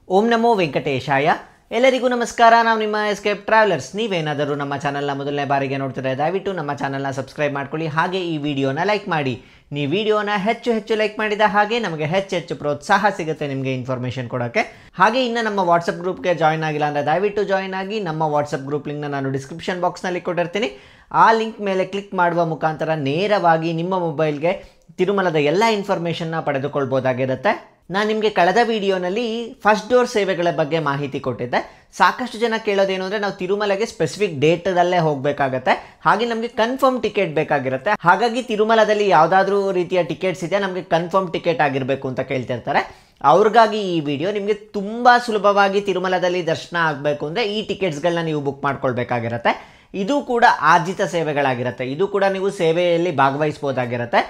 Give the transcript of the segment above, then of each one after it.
ಓಂ ನಮೋ ವೆಂಕಟೇಶಾಯ. ಎಲ್ಲರಿಗೂ ನಮಸ್ಕಾರ. ನಾವು ನಿಮ್ಮ ಎಸ್ಕೇಪ್ ಟ್ರಾವೆಲರ್ಸ್. ನೀವೇನಾದರೂ ನಮ್ಮ ಚಾನಲ್ನ ಮೊದಲನೇ ಬಾರಿಗೆ ನೋಡ್ತಿದ್ರೆ ದಯವಿಟ್ಟು ನಮ್ಮ ಚಾನಲ್ನ ಸಬ್ಸ್ಕ್ರೈಬ್ ಮಾಡ್ಕೊಳ್ಳಿ, ಹಾಗೆ ಈ ವಿಡಿಯೋನ ಲೈಕ್ ಮಾಡಿ. ನೀವು ವಿಡಿಯೋನ ಹೆಚ್ಚು ಲೈಕ್ ಮಾಡಿದ ಹಾಗೆ ನಮಗೆ ಹೆಚ್ಚು ಪ್ರೋತ್ಸಾಹ ಸಿಗುತ್ತೆ ನಿಮಗೆ ಇನ್ಫಾರ್ಮೇಷನ್ ಕೊಡೋಕ್ಕೆ. ಹಾಗೆ ಇನ್ನು ನಮ್ಮ ವಾಟ್ಸಪ್ ಗ್ರೂಪ್ಗೆ ಜಾಯ್ನ್ ಆಗಿಲ್ಲ ಅಂದರೆ ದಯವಿಟ್ಟು ಜಾಯ್ನ್ ಆಗಿ. ನಮ್ಮ ವಾಟ್ಸಪ್ ಗ್ರೂಪ್ ಲಿಂಕ್ನ ನಾನು ಡಿಸ್ಕ್ರಿಪ್ಷನ್ ಬಾಕ್ಸ್ನಲ್ಲಿ ಕೊಟ್ಟಿರ್ತೀನಿ. ಆ ಲಿಂಕ್ ಮೇಲೆ ಕ್ಲಿಕ್ ಮಾಡುವ ಮುಖಾಂತರ ನೇರವಾಗಿ ನಿಮ್ಮ ಮೊಬೈಲ್ಗೆ ತಿರುಮಲದ ಎಲ್ಲ ಇನ್ಫಾರ್ಮೇಷನ್ನ ಪಡೆದುಕೊಳ್ಬೋದಾಗಿರುತ್ತೆ. ನಾನು ನಿಮಗೆ ಕಳೆದ ವಿಡಿಯೋನಲ್ಲಿ ಫಸ್ಟ್ ಡೋರ್ ಸೇವೆಗಳ ಬಗ್ಗೆ ಮಾಹಿತಿ ಕೊಟ್ಟಿದ್ದೆ. ಸಾಕಷ್ಟು ಜನ ಕೇಳೋದೇನು ಅಂದರೆ ನಾವು ತಿರುಮಲೆಗೆ ಸ್ಪೆಸಿಫಿಕ್ ಡೇಟದಲ್ಲೇ ಹೋಗಬೇಕಾಗತ್ತೆ, ಹಾಗೆ ನಮಗೆ ಕನ್ಫರ್ಮ್ ಟಿಕೆಟ್ ಬೇಕಾಗಿರುತ್ತೆ. ಹಾಗಾಗಿ ತಿರುಮಲದಲ್ಲಿ ಯಾವುದಾದ್ರೂ ರೀತಿಯ ಟಿಕೆಟ್ಸ್ ಇದೆಯಾ, ನಮಗೆ ಕನ್ಫರ್ಮ್ ಟಿಕೆಟ್ ಆಗಿರಬೇಕು ಅಂತ ಕೇಳ್ತಿರ್ತಾರೆ. ಅವ್ರಿಗಾಗಿ ಈ ವಿಡಿಯೋ ನಿಮಗೆ ತುಂಬ ಸುಲಭವಾಗಿ ತಿರುಮಲದಲ್ಲಿ ದರ್ಶನ ಆಗಬೇಕು ಅಂದರೆ ಈ ಟಿಕೆಟ್ಸ್ಗಳನ್ನ ನೀವು ಬುಕ್ ಮಾಡ್ಕೊಳ್ಬೇಕಾಗಿರುತ್ತೆ. ಇದು ಕೂಡ ಆರ್ಜಿತ ಸೇವೆಗಳಾಗಿರುತ್ತೆ. ಇದು ಕೂಡ ನೀವು ಸೇವೆಯಲ್ಲಿ ಭಾಗವಹಿಸ್ಬೋದಾಗಿರುತ್ತೆ.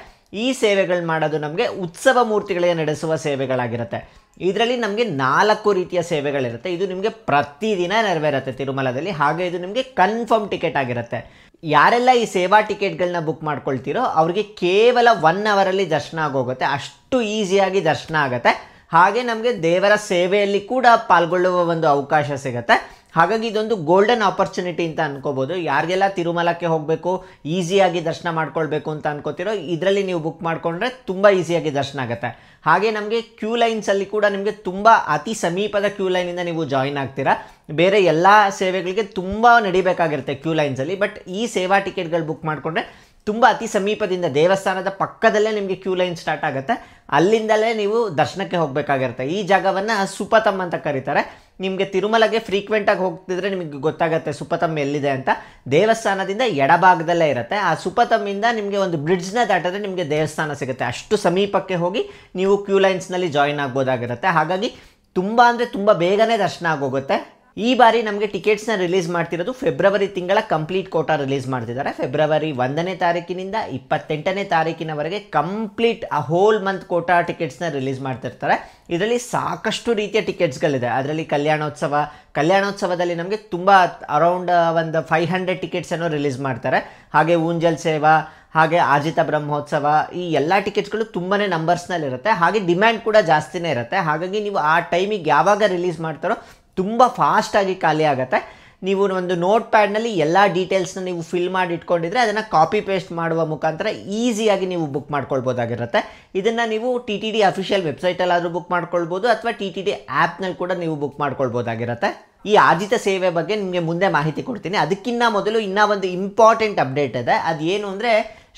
ಈ ಸೇವೆಗಳು ಮಾಡೋದು ನಮಗೆ ಉತ್ಸವ ಮೂರ್ತಿಗಳಿಗೆ ನಡೆಸುವ ಸೇವೆಗಳಾಗಿರುತ್ತೆ. ಇದರಲ್ಲಿ ನಮಗೆ 4 ರೀತಿಯ ಸೇವೆಗಳಿರುತ್ತೆ. ಇದು ನಿಮಗೆ ಪ್ರತಿದಿನ ನೆರವೇರುತ್ತೆ ತಿರುಮಲದಲ್ಲಿ. ಹಾಗೆ ಇದು ನಿಮಗೆ ಕನ್ಫರ್ಮ್ ಟಿಕೆಟ್ ಆಗಿರುತ್ತೆ. ಯಾರೆಲ್ಲ ಈ ಸೇವಾ ಟಿಕೆಟ್ಗಳನ್ನ ಬುಕ್ ಮಾಡ್ಕೊಳ್ತೀರೋ ಅವ್ರಿಗೆ ಕೇವಲ 1 ಅವರಲ್ಲಿ ದರ್ಶನ ಆಗೋಗುತ್ತೆ. ಅಷ್ಟು ಈಸಿಯಾಗಿ ದರ್ಶನ ಆಗುತ್ತೆ. ಹಾಗೆ ನಮಗೆ ದೇವರ ಸೇವೆಯಲ್ಲಿ ಕೂಡ ಪಾಲ್ಗೊಳ್ಳುವ ಒಂದು ಅವಕಾಶ ಸಿಗುತ್ತೆ. ಹಾಗಾಗಿ ಇದೊಂದು ಗೋಲ್ಡನ್ ಆಪರ್ಚುನಿಟಿ ಅಂತ ಅನ್ಕೋಬೋದು. ಯಾರಿಗೆಲ್ಲ ತಿರುಮಲಕ್ಕೆ ಹೋಗಬೇಕು, ಈಸಿಯಾಗಿ ದರ್ಶನ ಮಾಡ್ಕೊಳ್ಬೇಕು ಅಂತ ಅನ್ಕೋತಿರೋ ಇದರಲ್ಲಿ ನೀವು ಬುಕ್ ಮಾಡಿಕೊಂಡ್ರೆ ತುಂಬ ಈಸಿಯಾಗಿ ದರ್ಶನ ಆಗುತ್ತೆ. ಹಾಗೆ ನಮಗೆ ಕ್ಯೂ ಲೈನ್ಸಲ್ಲಿ ಕೂಡ ನಿಮಗೆ ತುಂಬ ಅತಿ ಸಮೀಪದ ಕ್ಯೂ ಲೈನಿಂದ ನೀವು ಜಾಯಿನ್ ಆಗ್ತೀರಾ. ಬೇರೆ ಎಲ್ಲ ಸೇವೆಗಳಿಗೆ ತುಂಬ ನಡಿಬೇಕಾಗಿರುತ್ತೆ ಕ್ಯೂ ಲೈನ್ಸಲ್ಲಿ. ಬಟ್ ಈ ಸೇವಾ ಟಿಕೆಟ್ಗಳು ಬುಕ್ ಮಾಡಿಕೊಂಡ್ರೆ ತುಂಬ ಅತಿ ಸಮೀಪದಿಂದ ದೇವಸ್ಥಾನದ ಪಕ್ಕದಲ್ಲೇ ನಿಮಗೆ ಕ್ಯೂ ಲೈನ್ ಸ್ಟಾರ್ಟ್ ಆಗುತ್ತೆ. ಅಲ್ಲಿಂದಲೇ ನೀವು ದರ್ಶನಕ್ಕೆ ಹೋಗಬೇಕಾಗಿರುತ್ತೆ. ಈ ಜಾಗವನ್ನು ಸುಪಥಮ್ ಅಂತ ಕರೀತಾರೆ. ನಿಮಗೆ ತಿರುಮಲಗೆ ಫ್ರೀಕ್ವೆಂಟಾಗಿ ಹೋಗ್ತಿದ್ರೆ ನಿಮಗೆ ಗೊತ್ತಾಗುತ್ತೆ ಸುಪಥಮ್ ಎಲ್ಲಿದೆ ಅಂತ. ದೇವಸ್ಥಾನದಿಂದ ಎಡಭಾಗದಲ್ಲೇ ಇರುತ್ತೆ. ಆ ಸುಪಥಮ್ಮಿಂದ ನಿಮಗೆ ಒಂದು ಬ್ರಿಡ್ಜ್ನ ದಾಟಿದ್ರೆ ನಿಮಗೆ ದೇವಸ್ಥಾನ ಸಿಗುತ್ತೆ. ಅಷ್ಟು ಸಮೀಪಕ್ಕೆ ಹೋಗಿ ನೀವು ಕ್ಯೂ ಲೈನ್ಸ್ನಲ್ಲಿ ಜಾಯಿನ್ ಆಗ್ಬೋದಾಗಿರುತ್ತೆ. ಹಾಗಾಗಿ ತುಂಬ ಅಂದರೆ ತುಂಬ ಬೇಗನೆ ದರ್ಶನ ಆಗೋಗುತ್ತೆ. ಈ ಬಾರಿ ನಮಗೆ ಟಿಕೆಟ್ಸ್ನ ರಿಲೀಸ್ ಮಾಡ್ತಿರೋದು ಫೆಬ್ರವರಿ ತಿಂಗಳ ಕಂಪ್ಲೀಟ್ ಕೋಟಾ ರಿಲೀಸ್ ಮಾಡ್ತಿದ್ದಾರೆ. ಫೆಬ್ರವರಿ 1ನೇ ತಾರೀಕಿನಿಂದ 28ನೇ ತಾರೀಕಿನವರೆಗೆ ಕಂಪ್ಲೀಟ್ ಹೋಲ್ ಮಂತ್ ಕೋಟಾ ಟಿಕೆಟ್ಸ್ನ ರಿಲೀಸ್ ಮಾಡ್ತಿರ್ತಾರೆ. ಇದರಲ್ಲಿ ಸಾಕಷ್ಟು ರೀತಿಯ ಟಿಕೆಟ್ಸ್ಗಳಿದೆ. ಅದರಲ್ಲಿ ಕಲ್ಯಾಣೋತ್ಸವದಲ್ಲಿ ನಮಗೆ ತುಂಬ ಅರೌಂಡ್ ಒಂದು 500 ಟಿಕೆಟ್ಸನ್ನು ರಿಲೀಸ್ ಮಾಡ್ತಾರೆ. ಹಾಗೆ ಊಂಜಲ್ ಸೇವಾ, ಹಾಗೆ ಆರ್ಜಿತ ಬ್ರಹ್ಮೋತ್ಸವ, ಈ ಎಲ್ಲ ಟಿಕೆಟ್ಸ್ಗಳು ತುಂಬಾ ನಂಬರ್ಸ್ನಲ್ಲಿರುತ್ತೆ. ಹಾಗೆ ಡಿಮ್ಯಾಂಡ್ ಕೂಡ ಜಾಸ್ತಿನೇ ಇರುತ್ತೆ. ಹಾಗಾಗಿ ನೀವು ಆ ಟೈಮಿಗೆ ಯಾವಾಗ ರಿಲೀಸ್ ಮಾಡ್ತಾರೋ ತುಂಬ ಫಾಸ್ಟಾಗಿ ಖಾಲಿ ಆಗುತ್ತೆ. ನೀವು ಒಂದು ನೋಟ್ ಪ್ಯಾಡ್ನಲ್ಲಿ ಎಲ್ಲ ಡೀಟೇಲ್ಸ್ನ ನೀವು ಫಿಲ್ ಮಾಡಿ ಇಟ್ಕೊಂಡಿದ್ರೆ ಅದನ್ನು ಕಾಪಿ ಪೇಸ್ಟ್ ಮಾಡುವ ಮುಖಾಂತರ ಈಸಿಯಾಗಿ ನೀವು ಬುಕ್ ಮಾಡ್ಕೊಳ್ಬೋದಾಗಿರುತ್ತೆ. ಇದನ್ನು ನೀವು TTD ಅಫಿಷಿಯಲ್ ವೆಬ್ಸೈಟಲ್ಲಾದರೂ ಬುಕ್ ಮಾಡ್ಕೊಳ್ಬೋದು, ಅಥವಾ TTD ಆ್ಯಪ್ನಲ್ಲಿ ಕೂಡ ನೀವು ಬುಕ್ ಮಾಡ್ಕೊಳ್ಬೋದಾಗಿರುತ್ತೆ. ಈ ಆರ್ಜಿತ ಸೇವೆ ಬಗ್ಗೆ ನಿಮಗೆ ಮುಂದೆ ಮಾಹಿತಿ ಕೊಡ್ತೀನಿ. ಅದಕ್ಕಿಂತ ಮೊದಲು ಇನ್ನೂ ಒಂದು ಇಂಪಾರ್ಟೆಂಟ್ ಅಪ್ಡೇಟ್ ಇದೆ. ಅದೇನು ಅಂದರೆ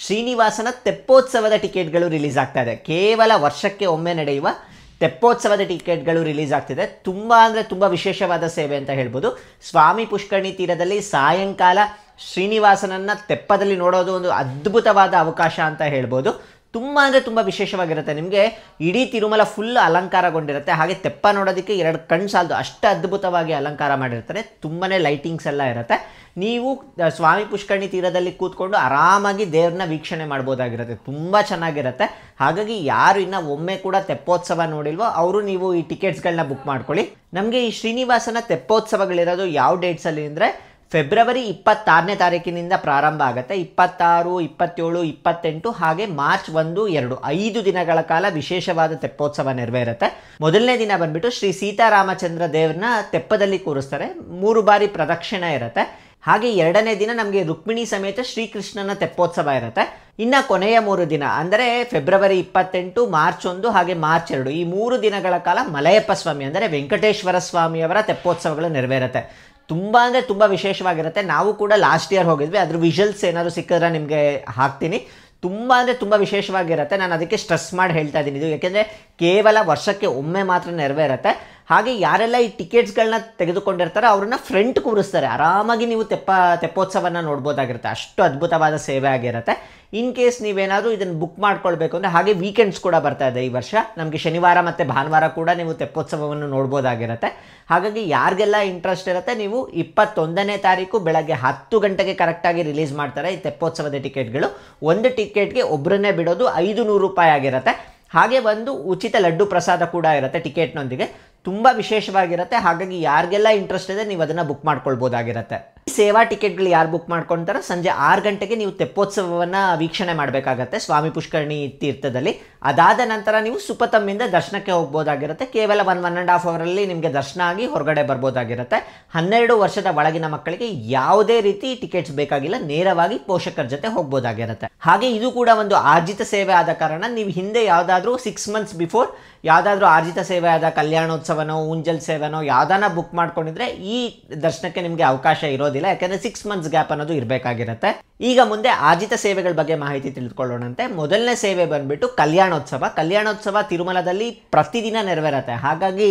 ಶ್ರೀನಿವಾಸನ ತೆಪ್ಪೋತ್ಸವದ ಟಿಕೆಟ್ಗಳು ರಿಲೀಸ್ ಆಗ್ತಾ ಇದೆ. ಕೇವಲ ವರ್ಷಕ್ಕೆ ಒಮ್ಮೆ ನಡೆಯುವ ತೆಪ್ಪೋತ್ಸವದ ಟಿಕೆಟ್ಗಳು ರಿಲೀಸ್ ಆಗ್ತಿದೆ. ತುಂಬ ಅಂದರೆ ತುಂಬ ವಿಶೇಷವಾದ ಸೇವೆ ಅಂತ ಹೇಳ್ಬೋದು. ಸ್ವಾಮಿ ಪುಷ್ಕರಣಿ ತೀರದಲ್ಲಿ ಸಾಯಂಕಾಲ ಶ್ರೀನಿವಾಸನನ್ನು ತೆಪ್ಪದಲ್ಲಿ ನೋಡೋದು ಒಂದು ಅದ್ಭುತವಾದ ಅವಕಾಶ ಅಂತ ಹೇಳ್ಬೋದು. ತುಂಬ ಅಂದರೆ ತುಂಬ ವಿಶೇಷವಾಗಿರುತ್ತೆ. ನಿಮಗೆ ಇಡೀ ತಿರುಮಲ ಫುಲ್ ಅಲಂಕಾರಗೊಂಡಿರುತ್ತೆ. ಹಾಗೆ ತೆಪ್ಪ ನೋಡೋದಕ್ಕೆ 2 ಕಣ್ಣು ಸಾಲದು, ಅಷ್ಟು ಅದ್ಭುತವಾಗಿ ಅಲಂಕಾರ ಮಾಡಿರ್ತಾರೆ. ತುಂಬಾ ಲೈಟಿಂಗ್ಸ್ ಎಲ್ಲ ಇರುತ್ತೆ. ನೀವು ಸ್ವಾಮಿ ಪುಷ್ಕರಣಿ ತೀರದಲ್ಲಿ ಕೂತ್ಕೊಂಡು ಆರಾಮಾಗಿ ದೇವ್ರನ್ನ ವೀಕ್ಷಣೆ ಮಾಡ್ಬೋದಾಗಿರುತ್ತೆ. ತುಂಬ ಚೆನ್ನಾಗಿರುತ್ತೆ. ಹಾಗಾಗಿ ಯಾರು ಇನ್ನೂ ಒಮ್ಮೆ ಕೂಡ ತೆಪ್ಪೋತ್ಸವ ನೋಡಿಲ್ವೋ ಅವರು ನೀವು ಈ ಟಿಕೆಟ್ಸ್ಗಳನ್ನ ಬುಕ್ ಮಾಡ್ಕೊಳ್ಳಿ. ನಮಗೆ ಈ ಶ್ರೀನಿವಾಸನ ತೆಪ್ಪೋತ್ಸವಗಳಿರೋದು ಯಾವ ಡೇಟ್ಸಲ್ಲಿ ಅಂದರೆ ಫೆಬ್ರವರಿ 26ನೇ ತಾರೀಕಿನಿಂದ ಪ್ರಾರಂಭ ಆಗುತ್ತೆ. 26, 27, 28 ಹಾಗೆ ಮಾರ್ಚ್ 1, 2 5 ದಿನಗಳ ಕಾಲ ವಿಶೇಷವಾದ ತೆಪ್ಪೋತ್ಸವ ನೆರವೇರುತ್ತೆ. ಮೊದಲನೇ ದಿನ ಬಂದ್ಬಿಟ್ಟು ಶ್ರೀ ಸೀತಾರಾಮಚಂದ್ರ ದೇವ್ರನ್ನ ತೆಪ್ಪದಲ್ಲಿ ಕೂರಿಸ್ತಾರೆ. 3 ಬಾರಿ ಪ್ರದಕ್ಷಿಣೆ ಇರುತ್ತೆ. ಹಾಗೆ 2ನೇ ದಿನ ನಮಗೆ ರುಕ್ಮಿಣಿ ಸಮೇತ ಶ್ರೀಕೃಷ್ಣನ ತೆಪ್ಪೋತ್ಸವ ಇರುತ್ತೆ. ಇನ್ನು ಕೊನೆಯ 3 ದಿನ ಅಂದರೆ ಫೆಬ್ರವರಿ 28, ಮಾರ್ಚ್ 1 ಹಾಗೆ ಮಾರ್ಚ್ 2 ಈ 3 ದಿನಗಳ ಕಾಲ ಮಲಯಪ್ಪ ಸ್ವಾಮಿ ಅಂದರೆ ವೆಂಕಟೇಶ್ವರ ಸ್ವಾಮಿಯವರ ತೆಪ್ಪೋತ್ಸವಗಳು ನೆರವೇರುತ್ತೆ. ತುಂಬ ಅಂದರೆ ತುಂಬ ವಿಶೇಷವಾಗಿರುತ್ತೆ. ನಾವು ಕೂಡ ಲಾಸ್ಟ್ ಇಯರ್ ಹೋಗಿದ್ವಿ. ಅದ್ರ ವಿಷುವಲ್ಸ್ ಏನಾದರೂ ಸಿಕ್ಕಿದ್ರೆ ನಿಮಗೆ ಹಾಕ್ತೀನಿ. ತುಂಬ ಅಂದರೆ ತುಂಬ ವಿಶೇಷವಾಗಿರುತ್ತೆ. ನಾನು ಅದಕ್ಕೆ ಸ್ಟ್ರೆಸ್ ಮಾಡಿ ಹೇಳ್ತಾ ಇದ್ದೀನಿ ಇದು, ಯಾಕೆಂದರೆ ಕೇವಲ ವರ್ಷಕ್ಕೆ ಒಮ್ಮೆ ಮಾತ್ರ ನೆರವೇರುತ್ತೆ. ಹಾಗೆ ಯಾರೆಲ್ಲ ಈ ಟಿಕೆಟ್ಸ್ಗಳನ್ನ ತೆಗೆದುಕೊಂಡಿರ್ತಾರೆ ಅವ್ರನ್ನ ಫ್ರಂಟ್ ಕೂರಿಸ್ತಾರೆ. ಆರಾಮಾಗಿ ನೀವು ತೆಪ್ಪೋತ್ಸವನ ನೋಡ್ಬೋದಾಗಿರುತ್ತೆ. ಅಷ್ಟು ಅದ್ಭುತವಾದ ಸೇವೆ ಆಗಿರುತ್ತೆ. ಇನ್ ಕೇಸ್ ನೀವೇನಾದರೂ ಇದನ್ನು ಬುಕ್ ಮಾಡ್ಕೊಳ್ಬೇಕು ಅಂದರೆ, ಹಾಗೆ ವೀಕೆಂಡ್ಸ್ ಕೂಡ ಬರ್ತಾ ಇದೆ ಈ ವರ್ಷ. ನಮಗೆ ಶನಿವಾರ ಮತ್ತು ಭಾನುವಾರ ಕೂಡ ನೀವು ತೆಪ್ಪೋತ್ಸವವನ್ನು ನೋಡ್ಬೋದಾಗಿರುತ್ತೆ. ಹಾಗಾಗಿ ಯಾರಿಗೆಲ್ಲ ಇಂಟ್ರೆಸ್ಟ್ ಇರುತ್ತೆ ನೀವು 21ನೇ ತಾರೀಕು ಬೆಳಗ್ಗೆ 10 ಗಂಟೆಗೆ ಕರೆಕ್ಟಾಗಿ ರಿಲೀಸ್ ಮಾಡ್ತಾರೆ ಈ ತೆಪ್ಪೋತ್ಸವದ ಟಿಕೆಟ್ಗಳು. ಒಂದು ಟಿಕೆಟ್ಗೆ ಒಬ್ಬರನ್ನೇ ಬಿಡೋದು 500 ರೂಪಾಯಿ ಆಗಿರುತ್ತೆ. ಹಾಗೆ ಒಂದು ಉಚಿತ ಲಡ್ಡು ಪ್ರಸಾದ ಕೂಡ ಇರುತ್ತೆ ಟಿಕೆಟ್ನೊಂದಿಗೆ. ತುಂಬ ವಿಶೇಷವಾಗಿರುತ್ತೆ. ಹಾಗಾಗಿ ಯಾರಿಗೆಲ್ಲ ಇಂಟ್ರೆಸ್ಟ್ ಇದೆ ನೀವು ಅದನ್ನು ಬುಕ್ ಮಾಡ್ಕೊಳ್ಬೋದಾಗಿರುತ್ತೆ. ಸೇವಾ ಟಿಕೆಟ್ಗಳು ಯಾರು ಬುಕ್ ಮಾಡ್ಕೊಳ್ತಾರೋ ಸಂಜೆ 6 ಗಂಟೆಗೆ ನೀವು ತೆಪ್ಪೋತ್ಸವವನ್ನು ವೀಕ್ಷಣೆ ಮಾಡಬೇಕಾಗತ್ತೆ ಸ್ವಾಮಿ ಪುಷ್ಕರಣಿ ತೀರ್ಥದಲ್ಲಿ. ಅದಾದ ನಂತರ ನೀವು ಸುಪತಮ್ಮಿಂದ ದರ್ಶನಕ್ಕೆ ಹೋಗ್ಬೋದಾಗಿರುತ್ತೆ. ಕೇವಲ 1.5 ಅವರಲ್ಲಿ ನಿಮಗೆ ದರ್ಶನ ಆಗಿ ಹೊರಗಡೆ ಬರ್ಬೋದಾಗಿರುತ್ತೆ. 12 ವರ್ಷದ ಒಳಗಿನ ಮಕ್ಕಳಿಗೆ ಯಾವುದೇ ರೀತಿ ಟಿಕೆಟ್ಸ್ ಬೇಕಾಗಿಲ್ಲ, ನೇರವಾಗಿ ಪೋಷಕರ ಜೊತೆ ಹೋಗ್ಬೋದಾಗಿರುತ್ತೆ. ಹಾಗೆ ಇದು ಕೂಡ ಒಂದು ಆರ್ಜಿತ ಸೇವೆ ಆದ ಕಾರಣ ನೀವು ಹಿಂದೆ ಯಾವುದಾದ್ರೂ 6 ಮಂತ್ಸ್ ಬಿಫೋರ್ ಯಾವುದಾದ್ರೂ ಆರ್ಜಿತ ಸೇವೆ ಆದ ಕಲ್ಯಾಣೋತ್ಸವನೋ ಊಂಜಲ್ ಸೇವೆನೋ ಯಾವುದಾನ ಬುಕ್ ಮಾಡ್ಕೊಂಡಿದ್ರೆ ಈ ದರ್ಶನಕ್ಕೆ ನಿಮಗೆ ಅವಕಾಶ ಇರೋದಿಲ್ಲ, ಯಾಕಂದರೆ 6 ಮಂತ್ಸ್ ಗ್ಯಾಪ್ ಅನ್ನೋದು ಇರಬೇಕಾಗಿರುತ್ತೆ. ಈಗ ಮುಂದೆ ಆರ್ಜಿತ ಸೇವೆಗಳ ಬಗ್ಗೆ ಮಾಹಿತಿ ತಿಳಿದುಕೊಳ್ಳೋಣಂತೆ. ಮೊದಲನೇ ಸೇವೆ ಬಂದ್ಬಿಟ್ಟು ಕಲ್ಯಾಣೋತ್ಸವ. ಕಲ್ಯಾಣೋತ್ಸವ ತಿರುಮಲದಲ್ಲಿ ಪ್ರತಿದಿನ ನೆರವೇರುತ್ತೆ. ಹಾಗಾಗಿ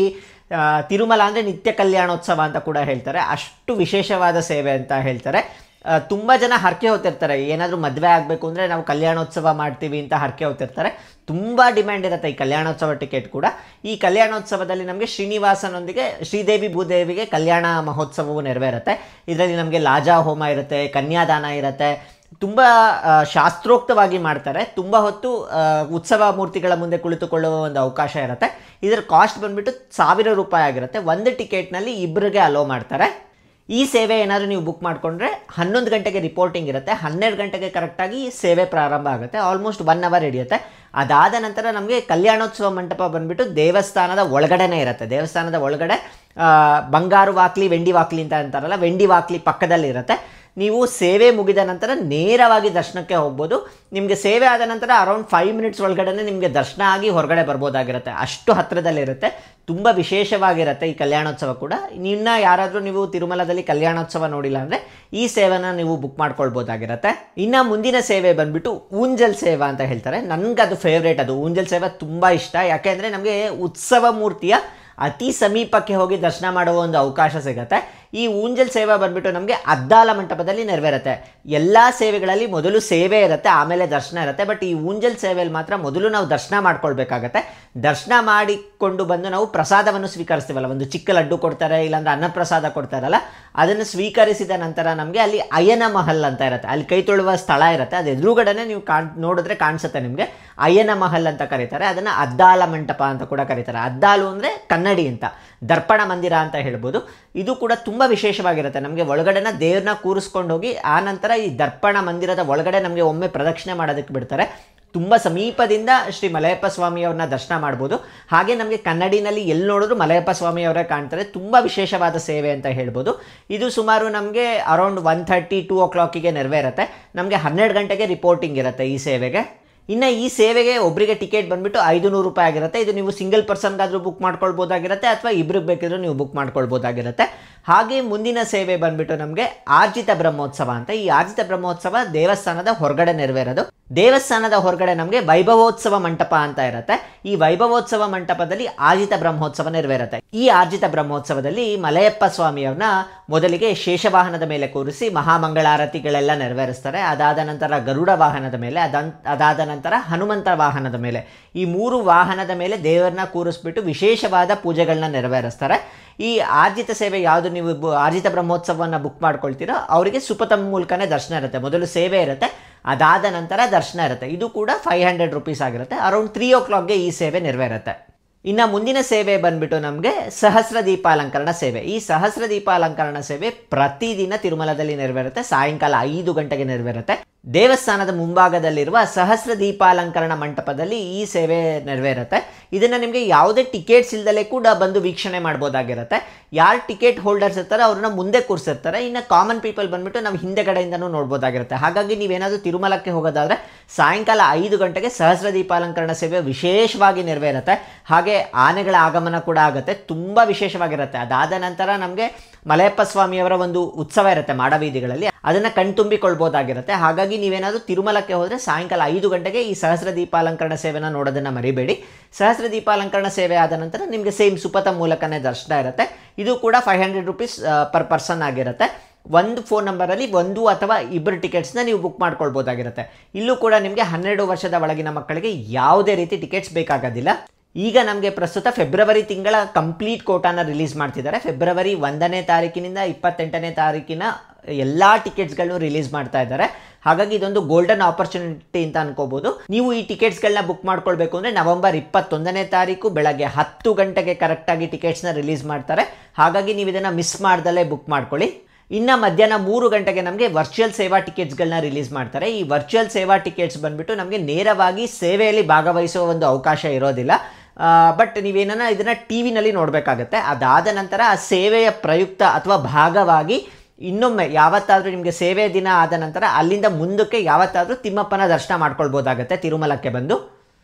ತಿರುಮಲ ಅಂದರೆ ನಿತ್ಯ ಕಲ್ಯಾಣೋತ್ಸವ ಅಂತ ಕೂಡ ಹೇಳ್ತಾರೆ. ಅಷ್ಟು ವಿಶೇಷವಾದ ಸೇವೆ ಅಂತ ಹೇಳ್ತಾರೆ. ತುಂಬ ಜನ ಹರಕೆ ಹೊತ್ತಿರ್ತಾರೆ, ಏನಾದರೂ ಮದುವೆ ಆಗಬೇಕು ಅಂದರೆ ನಾವು ಕಲ್ಯಾಣೋತ್ಸವ ಮಾಡ್ತೀವಿ ಅಂತ ಹರಕೆ ಹೊತ್ತಿರ್ತಾರೆ. ತುಂಬ ಡಿಮ್ಯಾಂಡ್ ಇರುತ್ತೆ ಈ ಕಲ್ಯಾಣೋತ್ಸವ ಟಿಕೆಟ್ ಕೂಡ. ಈ ಕಲ್ಯಾಣೋತ್ಸವದಲ್ಲಿ ನಮಗೆ ಶ್ರೀನಿವಾಸನೊಂದಿಗೆ ಶ್ರೀದೇವಿ ಭೂದೇವಿಗೆ ಕಲ್ಯಾಣ ಮಹೋತ್ಸವವು ನೆರವೇರುತ್ತೆ. ಇದರಲ್ಲಿ ನಮಗೆ ಲಾಜಾ ಹೋಮ ಇರುತ್ತೆ, ಕನ್ಯಾದಾನ ಇರುತ್ತೆ, ತುಂಬ ಶಾಸ್ತ್ರೋಕ್ತವಾಗಿ ಮಾಡ್ತಾರೆ. ತುಂಬ ಹೊತ್ತು ಉತ್ಸವ ಮೂರ್ತಿಗಳ ಮುಂದೆ ಕುಳಿತುಕೊಳ್ಳುವ ಒಂದು ಅವಕಾಶ ಇರುತ್ತೆ. ಇದರ ಕಾಸ್ಟ್ ಬಂದುಬಿಟ್ಟು 1000 ರೂಪಾಯಿ ಆಗಿರುತ್ತೆ. ಒಂದು ಟಿಕೆಟ್ನಲ್ಲಿ ಇಬ್ಬರಿಗೆ ಅಲೋ ಮಾಡ್ತಾರೆ. ಈ ಸೇವೆ ಏನಾದರೂ ನೀವು ಬುಕ್ ಮಾಡಿಕೊಂಡ್ರೆ 11 ಗಂಟೆಗೆ ರಿಪೋರ್ಟಿಂಗ್ ಇರುತ್ತೆ. 12 ಗಂಟೆಗೆ ಕರೆಕ್ಟಾಗಿ ಸೇವೆ ಪ್ರಾರಂಭ ಆಗುತ್ತೆ. ಆಲ್ಮೋಸ್ಟ್ 1 ಅವರ್ ಹಿಡಿಯುತ್ತೆ. ಅದಾದ ನಂತರ ನಮಗೆ ಕಲ್ಯಾಣೋತ್ಸವ ಮಂಟಪ ಬಂದುಬಿಟ್ಟು ದೇವಸ್ಥಾನದ ಒಳಗಡೆನೇ ಇರುತ್ತೆ. ದೇವಸ್ಥಾನದ ಒಳಗಡೆ ಬಂಗಾರು ವಾಕ್ಲಿ ವೆಂಡಿ ವಾಕ್ಲಿ ಅಂತ ಅಂತಾರಲ್ಲ, ವೆಂಡಿ ವಾಕ್ಲಿ ಪಕ್ಕದಲ್ಲಿ ಇರುತ್ತೆ. ನೀವು ಸೇವೆ ಮುಗಿದ ನಂತರ ನೇರವಾಗಿ ದರ್ಶನಕ್ಕೆ ಹೋಗ್ಬೋದು. ನಿಮಗೆ ಸೇವೆ ಆದ ನಂತರ ಅರೌಂಡ್ 5 ಮಿನಿಟ್ಸ್ ಒಳಗಡೆ ನಿಮಗೆ ದರ್ಶನ ಆಗಿ ಹೊರಗಡೆ ಬರ್ಬೋದಾಗಿರುತ್ತೆ. ಅಷ್ಟು ಹತ್ತಿರದಲ್ಲಿರುತ್ತೆ. ತುಂಬ ವಿಶೇಷವಾಗಿರುತ್ತೆ ಈ ಕಲ್ಯಾಣೋತ್ಸವ ಕೂಡ. ಇನ್ನು ಯಾರಾದರೂ ನೀವು ತಿರುಮಲದಲ್ಲಿ ಕಲ್ಯಾಣೋತ್ಸವ ನೋಡಿಲ್ಲ ಅಂದರೆ ಈ ಸೇವೆನ ನೀವು ಬುಕ್ ಮಾಡ್ಕೊಳ್ಬೋದಾಗಿರುತ್ತೆ. ಇನ್ನು ಮುಂದಿನ ಸೇವೆ ಬಂದುಬಿಟ್ಟು ಊಂಜಲ್ ಸೇವಾ ಅಂತ ಹೇಳ್ತಾರೆ. ನನಗದು ಫೇವ್ರೇಟ್. ಅದು ಊಂಜಲ್ ಸೇವೆ ತುಂಬ ಇಷ್ಟ. ಯಾಕೆಂದರೆ ನಮಗೆ ಉತ್ಸವ ಮೂರ್ತಿಯ ಅತಿ ಸಮೀಪಕ್ಕೆ ಹೋಗಿ ದರ್ಶನ ಮಾಡುವ ಒಂದು ಅವಕಾಶ ಸಿಗುತ್ತೆ. ಈ ಊಂಜಲ್ ಸೇವೆ ಬಂದುಬಿಟ್ಟು ನಮಗೆ ಅದ್ದಾಲ ಮಂಟಪದಲ್ಲಿ ನೆರವೇರುತ್ತೆ. ಎಲ್ಲ ಸೇವೆಗಳಲ್ಲಿ ಮೊದಲು ಸೇವೆ ಇರುತ್ತೆ, ಆಮೇಲೆ ದರ್ಶನ ಇರುತ್ತೆ. ಬಟ್ ಈ ಊಂಜಲ್ ಸೇವೆಯಲ್ಲಿ ಮಾತ್ರ ಮೊದಲು ನಾವು ದರ್ಶನ ಮಾಡ್ಕೊಳ್ಬೇಕಾಗತ್ತೆ. ದರ್ಶನ ಮಾಡಿಕೊಂಡು ಬಂದು ನಾವು ಪ್ರಸಾದವನ್ನು ಸ್ವೀಕರಿಸ್ತೀವಲ್ಲ, ಒಂದು ಚಿಕ್ಕ ಲಡ್ಡು ಕೊಡ್ತಾರೆ, ಇಲ್ಲಾಂದ್ರೆ ಅನ್ನಪ್ರಸಾದ ಕೊಡ್ತಾರಲ್ಲ, ಅದನ್ನು ಸ್ವೀಕರಿಸಿದ ನಂತರ ನಮಗೆ ಅಲ್ಲಿ ಅಯ್ಯನ ಮಹಲ್ ಅಂತ ಇರುತ್ತೆ. ಅಲ್ಲಿ ಕೈ ತೊಳುವ ಸ್ಥಳ ಇರುತ್ತೆ. ಅದು ಎದುರುಗಡೆನೆ ನೀವು ನೋಡಿದ್ರೆ ಕಾಣಿಸುತ್ತೆ ನಿಮಗೆ. ಅಯ್ಯನ ಮಹಲ್ ಅಂತ ಕರೀತಾರೆ. ಅದನ್ನು ಅದ್ದಾಲ ಮಂಟಪ ಅಂತ ಕೂಡ ಕರೀತಾರೆ. ಅದ್ದಾಲು ಅಂದರೆ ಕನ್ನಡಿ ಅಂತ, ದರ್ಪಣ ಮಂದಿರ ಅಂತ ಹೇಳ್ಬೋದು. ಇದು ಕೂಡ ತುಂಬ ವಿಶೇಷವಾಗಿರುತ್ತೆ. ನಮಗೆ ಒಳಗಡೆನ ದೇವ್ರನ್ನ ಕೂರಿಸ್ಕೊಂಡು ಹೋಗಿ ಆ ನಂತರ ಈ ದರ್ಪಣ ಮಂದಿರದ ಒಳಗಡೆ ನಮಗೆ ಒಮ್ಮೆ ಪ್ರದಕ್ಷಿಣೆ ಮಾಡೋದಕ್ಕೆ ಬಿಡ್ತಾರೆ. ತುಂಬ ಸಮೀಪದಿಂದ ಶ್ರೀ ಮಲಯಪ್ಪ ಸ್ವಾಮಿಯವ್ರನ್ನ ದರ್ಶನ ಮಾಡ್ಬೋದು. ಹಾಗೆ ನಮಗೆ ಕನ್ನಡಿನಲ್ಲಿ ಎಲ್ಲಿ ನೋಡಿದ್ರು ಮಲಯಪ್ಪ ಸ್ವಾಮಿಯವರೇ ಕಾಣ್ತಾರೆ. ತುಂಬ ವಿಶೇಷವಾದ ಸೇವೆ ಅಂತ ಹೇಳ್ಬೋದು. ಇದು ಸುಮಾರು ನಮಗೆ ಅರೌಂಡ್ 1:30 2 o'clock ನೆರವೇರುತ್ತೆ. ನಮಗೆ 12 ಗಂಟೆಗೆ ರಿಪೋರ್ಟಿಂಗ್ ಇರುತ್ತೆ ಈ ಸೇವೆಗೆ. ಇನ್ನು ಈ ಸೇವೆಗೆ ಒಬ್ಬರಿಗೆ ಟಿಕೆಟ್ ಬಂದುಬಿಟ್ಟು 500 ರೂಪಾಯಿ ಆಗಿರುತ್ತೆ. ಇದು ನೀವು ಸಿಂಗಲ್ ಪರ್ಸನ್ಗಾದರೂ ಬುಕ್ ಮಾಡ್ಕೊಳ್ಬೋದಾಗಿರುತ್ತೆ, ಅಥವಾ ಇಬ್ಬರಿಗೆ ಬೇಕಿದ್ರೂ ನೀವು ಬುಕ್ ಮಾಡ್ಕೊಳ್ಬೋದಾಗಿರುತ್ತೆ. ಹಾಗೆ ಮುಂದಿನ ಸೇವೆ ಬಂದುಬಿಟ್ಟು ನಮಗೆ ಆರ್ಜಿತ ಬ್ರಹ್ಮೋತ್ಸವ ಅಂತ. ಈ ಆರ್ಜಿತ ಬ್ರಹ್ಮೋತ್ಸವ ದೇವಸ್ಥಾನದ ಹೊರಗಡೆ ನೆರವೇರೋದು. ದೇವಸ್ಥಾನದ ಹೊರಗಡೆ ನಮಗೆ ವೈಭವೋತ್ಸವ ಮಂಟಪ ಅಂತ ಇರುತ್ತೆ. ಈ ವೈಭವೋತ್ಸವ ಮಂಟಪದಲ್ಲಿ ಆರ್ಜಿತ ಬ್ರಹ್ಮೋತ್ಸವ ನೆರವೇರುತ್ತೆ. ಈ ಆರ್ಜಿತ ಬ್ರಹ್ಮೋತ್ಸವದಲ್ಲಿ ಮಲಯಪ್ಪ ಸ್ವಾಮಿಯವ್ರನ್ನ ಮೊದಲಿಗೆ ಶೇಷವಾಹನದ ಮೇಲೆ ಕೂರಿಸಿ ಮಹಾಮಂಗಳಾರತಿಗಳೆಲ್ಲ ನೆರವೇರಿಸ್ತಾರೆ. ಅದಾದ ನಂತರ ಗರುಡ ವಾಹನದ ಮೇಲೆ, ಅದಾದ ನಂತರ ಹನುಮಂತ ವಾಹನದ ಮೇಲೆ, ಈ 3 ವಾಹನದ ಮೇಲೆ ದೇವರನ್ನ ಕೂರಿಸ್ಬಿಟ್ಟು ವಿಶೇಷವಾದ ಪೂಜೆಗಳನ್ನ ನೆರವೇರಿಸ್ತಾರೆ. ಈ ಆರ್ಜಿತ ಸೇವೆ ಯಾವುದು ನೀವು ಆರ್ಜಿತ ಬ್ರಹ್ಮೋತ್ಸವವನ್ನು ಬುಕ್ ಮಾಡ್ಕೊಳ್ತೀರೋ ಅವರಿಗೆ ಸುಪತಮ್ ಮೂಲಕನೇ ದರ್ಶನ ಇರುತ್ತೆ. ಮೊದಲು ಸೇವೆ ಇರುತ್ತೆ, ಅದಾದ ನಂತರ ದರ್ಶನ ಇರುತ್ತೆ. ಇದು ಕೂಡ 500 ರೂಪೀಸ್ ಆಗಿರುತ್ತೆ. ಅರೌಂಡ್ 3 o'clock ಈ ಸೇವೆ ನೆರವೇರುತ್ತೆ. ಇನ್ನು ಮುಂದಿನ ಸೇವೆ ಬಂದುಬಿಟ್ಟು ನಮಗೆ ಸಹಸ್ರ ದೀಪಾಲಂಕರಣ ಸೇವೆ. ಈ ಸಹಸ್ರ ದೀಪಾಲಂಕರಣ ಸೇವೆ ಪ್ರತಿದಿನ ತಿರುಮಲದಲ್ಲಿ ನೆರವೇರುತ್ತೆ. ಸಾಯಂಕಾಲ 5 ಗಂಟೆಗೆ ನೆರವೇರುತ್ತೆ. ದೇವಸ್ಥಾನದ ಮುಂಭಾಗದಲ್ಲಿರುವ ಸಹಸ್ರ ದೀಪಾಲಂಕರಣ ಮಂಟಪದಲ್ಲಿ ಈ ಸೇವೆ ನೆರವೇರುತ್ತೆ. ಇದನ್ನು ನಿಮಗೆ ಯಾವುದೇ ಟಿಕೆಟ್ಸ್ ಇಲ್ದಲೇ ಕೂಡ ಬಂದು ವೀಕ್ಷಣೆ ಮಾಡ್ಬೋದಾಗಿರುತ್ತೆ. ಯಾರು ಟಿಕೆಟ್ ಹೋಲ್ಡರ್ಸ್ ಇರ್ತಾರೆ ಅವ್ರನ್ನ ಮುಂದೆ ಕೂರಿಸಿರ್ತಾರೆ. ಇನ್ನು ಕಾಮನ್ ಪೀಪಲ್ ಬಂದುಬಿಟ್ಟು ನಾವು ಹಿಂದೆಗಡೆಯಿಂದನೂ ನೋಡ್ಬೋದಾಗಿರುತ್ತೆ. ಹಾಗಾಗಿ ನೀವೇನಾದರೂ ತಿರುಮಲಕ್ಕೆ ಹೋಗೋದಾದರೆ ಸಾಯಂಕಾಲ 5 ಗಂಟೆಗೆ ಸಹಸ್ರ ದೀಪಾಲಂಕರಣ ಸೇವೆ ವಿಶೇಷವಾಗಿ ನೆರವೇರುತ್ತೆ. ಹಾಗೆ ಆನೆಗಳ ಆಗಮನ ಕೂಡ ಆಗುತ್ತೆ, ತುಂಬ ವಿಶೇಷವಾಗಿರುತ್ತೆ. ಅದಾದ ನಂತರ ನಮಗೆ ಮಲಯಪ್ಪ ಸ್ವಾಮಿಯವರ ಒಂದು ಉತ್ಸವ ಇರುತ್ತೆ ಮಾಡಬೀದಿಗಳಲ್ಲಿ, ಅದನ್ನು ಕಣ್ತುಂಬಿಕೊಳ್ಬೋದಾಗಿರುತ್ತೆ. ಹಾಗಾಗಿ ನೀವೇನಾದರೂ ತಿರುಮಲಕ್ಕೆ ಹೋದರೆ ಸಾಯಂಕಾಲ 5 ಗಂಟೆಗೆ ಈ ಸಹಸ್ರ ದೀಪಾಲಂಕರಣ ಸೇವೆನ ನೋಡೋದನ್ನು ಮರಿಬೇಡಿ. ಸಹಸ್ರ ದೀಪಾಲಂಕರಣ ಸೇವೆ ಆದ ನಂತರ ನಿಮಗೆ ಸೇಮ್ ಸುಪಥ ಮೂಲಕನೇ ದರ್ಶನ ಇರುತ್ತೆ. ಇದು ಕೂಡ 500 ರೂಪೀಸ್ ಪರ್ ಪರ್ಸನ್ ಆಗಿರುತ್ತೆ. ಒಂದು ಫೋನ್ ನಂಬರಲ್ಲಿ 1 ಅಥವಾ 2 ಟಿಕೆಟ್ಸ್ನ ನೀವು ಬುಕ್ ಮಾಡ್ಕೊಳ್ಬೋದಾಗಿರುತ್ತೆ. ಇಲ್ಲೂ ಕೂಡ ನಿಮಗೆ 12 ವರ್ಷದ ಒಳಗಿನ ಮಕ್ಕಳಿಗೆ ಯಾವುದೇ ರೀತಿ ಟಿಕೆಟ್ಸ್ ಬೇಕಾಗೋದಿಲ್ಲ. ಈಗ ನಮಗೆ ಪ್ರಸ್ತುತ ಫೆಬ್ರವರಿ ತಿಂಗಳ ಕಂಪ್ಲೀಟ್ ಕೋಟಾನ ರಿಲೀಸ್ ಮಾಡ್ತಿದ್ದಾರೆ. ಫೆಬ್ರವರಿ 1ನೇ ತಾರೀಕಿನಿಂದ 28ನೇ ತಾರೀಕಿನ ಎಲ್ಲ ಟಿಕೆಟ್ಸ್ಗಳನ್ನು ರಿಲೀಸ್ ಮಾಡ್ತಾ ಇದ್ದಾರೆ. ಹಾಗಾಗಿ ಇದೊಂದು ಗೋಲ್ಡನ್ ಆಪರ್ಚುನಿಟಿ ಅಂತ ಅನ್ಕೋಬಹುದು. ನೀವು ಈ ಟಿಕೆಟ್ಸ್ಗಳನ್ನ ಬುಕ್ ಮಾಡ್ಕೊಳ್ಬೇಕು ಅಂದರೆ ನವೆಂಬರ್ 21ನೇ ತಾರೀಕು ಬೆಳಗ್ಗೆ 10 ಗಂಟೆಗೆ ಕರೆಕ್ಟಾಗಿ ಟಿಕೆಟ್ಸ್ನ ರಿಲೀಸ್ ಮಾಡ್ತಾರೆ. ಹಾಗಾಗಿ ನೀವು ಇದನ್ನು ಮಿಸ್ ಮಾಡ್ದಲೇ ಬುಕ್ ಮಾಡ್ಕೊಳ್ಳಿ. ಇನ್ನು ಮಧ್ಯಾಹ್ನ 3 ಗಂಟೆಗೆ ನಮಗೆ ವರ್ಚುವಲ್ ಸೇವಾ ಟಿಕೆಟ್ಸ್ಗಳನ್ನ ರಿಲೀಸ್ ಮಾಡ್ತಾರೆ. ಈ ವರ್ಚುವಲ್ ಸೇವಾ ಟಿಕೆಟ್ಸ್ ಬಂದುಬಿಟ್ಟು ನಮಗೆ ನೇರವಾಗಿ ಸೇವೆಯಲ್ಲಿ ಭಾಗವಹಿಸುವ ಒಂದು ಅವಕಾಶ ಇರೋದಿಲ್ಲ. ಬಟ್ ನೀವೇನ ಇದನ್ನು ಟಿ ವಿನಲ್ಲಿ ನೋಡಬೇಕಾಗತ್ತೆ. ಅದಾದ ನಂತರ ಆ ಸೇವೆಯ ಪ್ರಯುಕ್ತ ಅಥವಾ ಭಾಗವಾಗಿ ಇನ್ನೊಮ್ಮೆ ಯಾವತ್ತಾದರೂ ನಿಮಗೆ ಸೇವೆ ದಿನ ಆದ ನಂತರ ಅಲ್ಲಿಂದ ಮುಂದಕ್ಕೆ ಯಾವತ್ತಾದರೂ ತಿಮ್ಮಪ್ಪನ ದರ್ಶನ ಮಾಡ್ಕೊಳ್ಬೋದಾಗತ್ತೆ ತಿರುಮಲಕ್ಕೆ ಬಂದು.